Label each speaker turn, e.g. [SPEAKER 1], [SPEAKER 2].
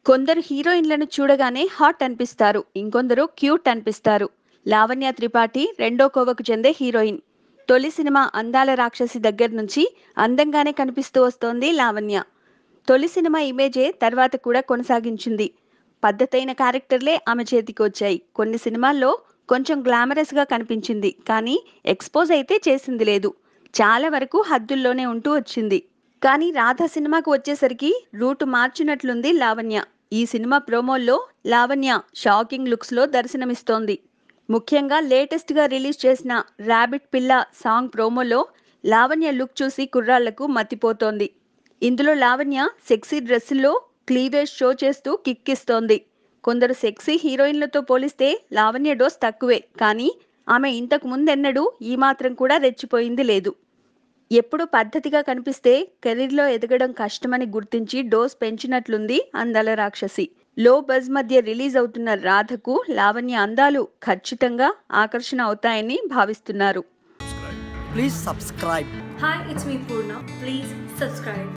[SPEAKER 1] కొందరు హీరోయిన్లను చూడగానే హాట్ అనిపిస్తారు, ఇంకొందరు క్యూట్ అనిపిస్తారు. లావణ్య త్రిపాఠి రెండో కోవకు చెందే హీరోయిన్. తొలి సినిమా అందాల రాక్షసి దగ్గర నుంచి అందంగానే కనిపిస్తూ వస్తోంది లావణ్య. తొలి సినిమా ఇమేజే తర్వాత కూడా కొనసాగించింది. పద్ధతైన క్యారెక్టర్లే ఆమె చేతికి వచ్చాయి. కొన్ని సినిమాల్లో కొంచెం గ్లామరస్ గా కనిపించింది, కానీ ఎక్స్పోజ్ అయితే చేసింది లేదు. చాలా వరకు హద్దుల్లోనే ఉంటూ వచ్చింది. కానీ రాధ సినిమాకు వచ్చేసరికి రూటు మార్చినట్లుంది లావణ్య. ఈ సినిమా ప్రోమోల్లో లావణ్య షాకింగ్ లుక్స్ లో దర్శనమిస్తోంది. ముఖ్యంగా లేటెస్ట్ గా రిలీజ్ చేసిన రాబిట్ పిల్ల సాంగ్ ప్రోమోలో లావణ్య లుక్ చూసి కుర్రాళ్లకు మతిపోతోంది. ఇందులో లావణ్య సెక్సీ డ్రెస్సుల్లో క్లీవేజ్ షో చేస్తూ కిక్కిస్తోంది. కొందరు సెక్సీ హీరోయిన్లతో పోలిస్తే లావణ్య డోస్ తక్కువే, కానీ ఆమె ఇంతకు ముందెన్నడూ ఈ మాత్రం కూడా రెచ్చిపోయింది లేదు. ఎప్పుడు పద్ధతిగా కనిపిస్తే కెరీర్లో ఎదగడం కష్టమని గుర్తించి డోస్ పెంచినట్లుంది అందాల రాక్షసి. లో బజ్ మధ్య రిలీజ్ అవుతున్న రాధకు లావణ్య అందాలు ఖచ్చితంగా ఆకర్షణ అవుతాయని భావిస్తున్నారు.
[SPEAKER 2] Please subscribe.
[SPEAKER 3] Hi, it's me Purna. Please subscribe.